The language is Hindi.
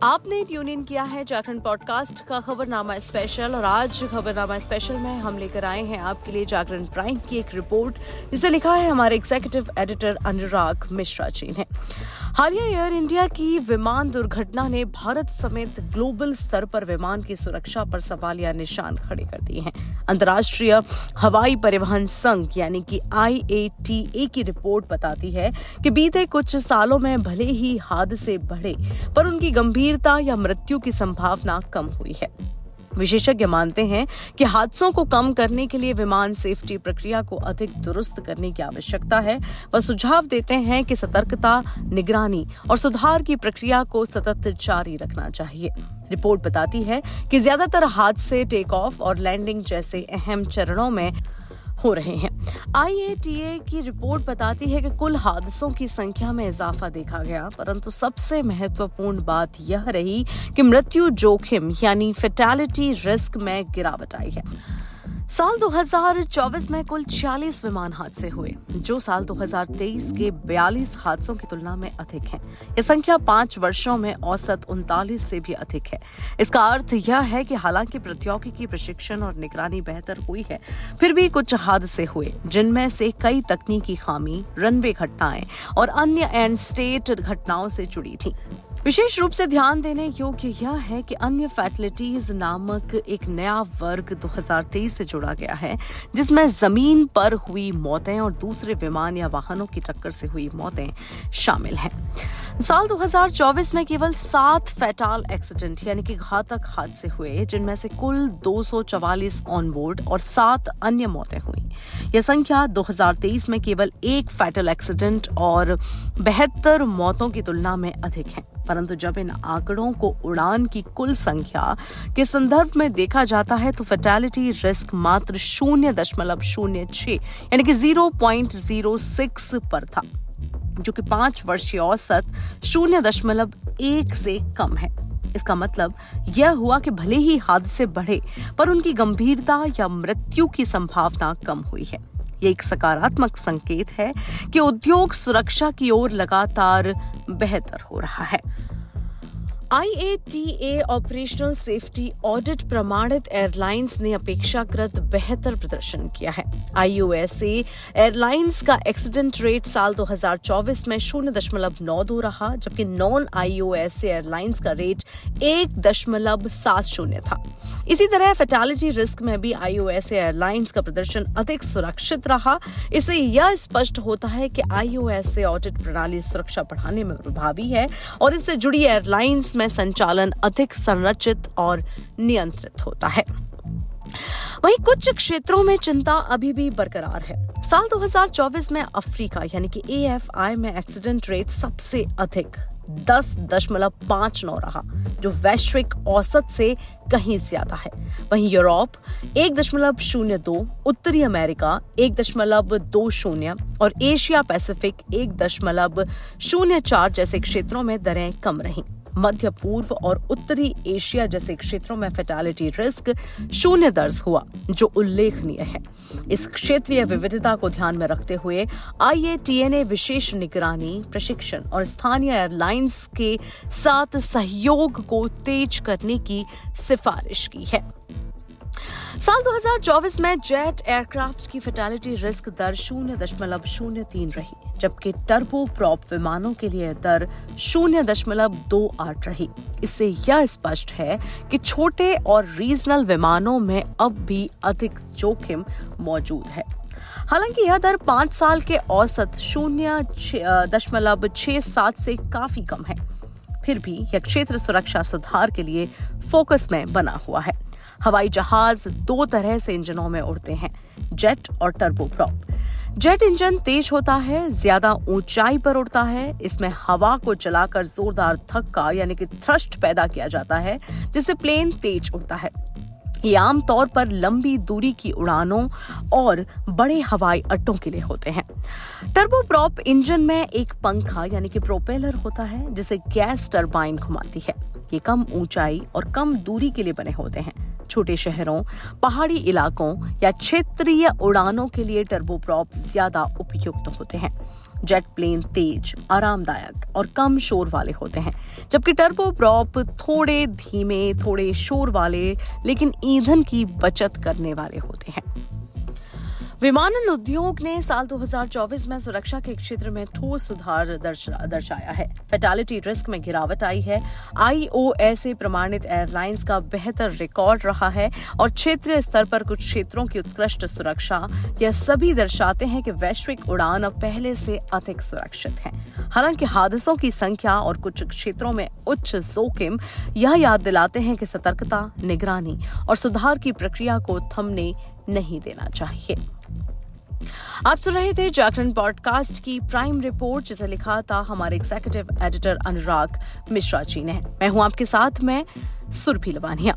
आपने ट्यून इन किया है जागरण पॉडकास्ट का खबरनामा स्पेशल और आज खबरनामा स्पेशल में हम लेकर आए हैं आपके लिए जागरण प्राइम की एक रिपोर्ट जिसे लिखा है हमारे एग्जीक्यूटिव एडिटर अनुराग मिश्रा जी ने। हालिया एयर इंडिया की विमान दुर्घटना ने भारत समेत ग्लोबल स्तर पर विमान की सुरक्षा पर सवालिया निशान खड़े कर दिए हैं। अंतर्राष्ट्रीय हवाई परिवहन संघ यानी कि IATA की रिपोर्ट बताती है कि बीते कुछ सालों में भले ही हादसे बढ़े पर उनकी गंभीरता या मृत्यु की संभावना कम हुई है। विशेषज्ञ मानते हैं कि हादसों को कम करने के लिए विमान सेफ्टी प्रक्रिया को अधिक दुरुस्त करने की आवश्यकता है। वह सुझाव देते हैं कि सतर्कता, निगरानी और सुधार की प्रक्रिया को सतत जारी रखना चाहिए। रिपोर्ट बताती है कि ज्यादातर हादसे टेक ऑफ और लैंडिंग जैसे अहम चरणों में हो रहे हैं। IATA की रिपोर्ट बताती है कि कुल हादसों की संख्या में इजाफा देखा गया, परंतु सबसे महत्वपूर्ण बात यह रही कि मृत्यु जोखिम यानी फैटेलिटी रिस्क में गिरावट आई है। साल 2024 में कुल 46 विमान हादसे हुए, जो साल 2023 के 42 हादसों की तुलना में अधिक है। यह संख्या 5 वर्षों में औसत 39 से भी अधिक है। इसका अर्थ यह है कि हालांकि प्रौद्योगिकी, प्रशिक्षण और निगरानी बेहतर हुई है, फिर भी कुछ हादसे हुए, जिनमें से कई तकनीकी खामी, रनवे घटनाएं और अन्य एंड स्टेट घटनाओं से जुड़ी थी। विशेष रूप से ध्यान देने योग्य यह है कि अन्य फैटलिटीज नामक एक नया वर्ग 2023 से जोड़ा गया है, जिसमें जमीन पर हुई मौतें और दूसरे विमान या वाहनों की टक्कर से हुई मौतें शामिल हैं। साल 2024 में केवल 7 फैटल एक्सीडेंट यानी कि घातक हादसे हुए, जिनमें से कुल 244 ऑनबोर्ड और 7 अन्य मौतें हुई। यह संख्या 2023 में केवल 1 फैटल एक्सीडेंट और 72 मौतों की तुलना में अधिक है। परंतु जब इन आंकड़ों को उड़ान की कुल संख्या के संदर्भ में देखा जाता है तो फैटेलिटी रिस्क मात्र 0.06 यानी कि 0.06 पर था, जो कि 5 वर्षीय औसत 0.1 से कम है। इसका मतलब यह हुआ कि भले ही हादसे बढ़े पर उनकी गंभीरता या मृत्यु की संभावना कम हुई है। ये एक सकारात्मक संकेत है कि उद्योग सुरक्षा की ओर लगातार बेहतर हो रहा है। IATA ऑपरेशनल सेफ्टी ऑडिट प्रमाणित एयरलाइंस ने अपेक्षाकृत बेहतर प्रदर्शन किया है। IOSA एयरलाइंस का एक्सीडेंट रेट साल 2024 में 0.92 रहा, जबकि नॉन IOSA एयरलाइंस का रेट 1.70 था। इसी तरह फैटेलिटी रिस्क में भी IOSA एयरलाइंस का प्रदर्शन अधिक सुरक्षित रहा। इससे यह स्पष्ट होता है कि IOSA ऑडिट प्रणाली सुरक्षा बढ़ाने में प्रभावी है और इससे जुड़ी एयरलाइंस में संचालन अधिक संरचित और नियंत्रित होता है। वहीं कुछ क्षेत्रों में चिंता अभी भी बरकरार है। साल 2024 में अफ्रीका यानी कि AFI में एक्सीडेंट रेट सबसे अधिक 10.59 रहा, जो वैश्विक औसत से कहीं ज्यादा है। वहीं यूरोप 1.02, उत्तरी अमेरिका 1.20 और एशिया पैसिफिक 1.04 जैसे क्षेत्रों में दरें कम रहीं। मध्य पूर्व और उत्तरी एशिया जैसे क्षेत्रों में फैटेलिटी रिस्क 0 दर्ज हुआ, जो उल्लेखनीय है। इस क्षेत्रीय विविधता को ध्यान में रखते हुए IATA ने विशेष निगरानी, प्रशिक्षण और स्थानीय एयरलाइंस के साथ सहयोग को तेज करने की सिफारिश की है। साल 2024 में जेट एयरक्राफ्ट की फैटेलिटी रिस्क दर 0.03 रही, जबकि टर्बो प्रॉप विमानों के लिए दर 0.28 रही। इससे यह स्पष्ट है कि छोटे और रीजनल विमानों में अब भी अधिक जोखिम मौजूद है। हालांकि यह दर 5 साल के औसत 0.67 से काफी कम है, फिर भी यह क्षेत्र सुरक्षा सुधार के लिए फोकस में बना हुआ है। हवाई जहाज 2 तरह से इंजनों में उड़ते हैं, जेट और टर्बो प्रॉप। जेट इंजन तेज होता है, ज्यादा ऊंचाई पर उड़ता है। इसमें हवा को चलाकर जोरदार धक्का यानी कि थ्रस्ट पैदा किया जाता है, जिससे प्लेन तेज उड़ता है। ये आमतौर पर लंबी दूरी की उड़ानों और बड़े हवाई अड्डों के लिए होते हैं। टर्बो प्रॉप इंजन में एक पंखा यानी कि प्रोपेलर होता है, जिसे गैस टरबाइन घुमाती है। ये कम ऊंचाई और कम दूरी के लिए बने होते हैं। छोटे शहरों, पहाड़ी इलाकों या क्षेत्रीय उड़ानों के लिए टर्बोप्रॉप ज्यादा उपयुक्त होते हैं। जेट प्लेन तेज, आरामदायक और कम शोर वाले होते हैं, जबकि टर्बो प्रॉप थोड़े धीमे, थोड़े शोर वाले लेकिन ईंधन की बचत करने वाले होते हैं। विमानन उद्योग ने साल 2024 में सुरक्षा के क्षेत्र में ठोस सुधार दर्शाया है। फैटालिटी रिस्क में गिरावट आई है। IOSA प्रमाणित एयरलाइंस का बेहतर रिकॉर्ड रहा है और क्षेत्रीय स्तर पर कुछ क्षेत्रों की उत्कृष्ट सुरक्षा, यह सभी दर्शाते हैं कि वैश्विक उड़ान अब पहले से अधिक सुरक्षित है। हालांकि हादसों की संख्या और कुछ क्षेत्रों में उच्च जोखिम यह याद दिलाते हैं कि सतर्कता, निगरानी और सुधार की प्रक्रिया को थमने नहीं देना चाहिए। आप सुन रहे थे जागरण पॉडकास्ट की प्राइम रिपोर्ट, जिसे लिखा था हमारे एग्जीक्यूटिव एडिटर अनुराग मिश्रा जी ने। मैं हूं आपके साथ में सुरभि लवानिया।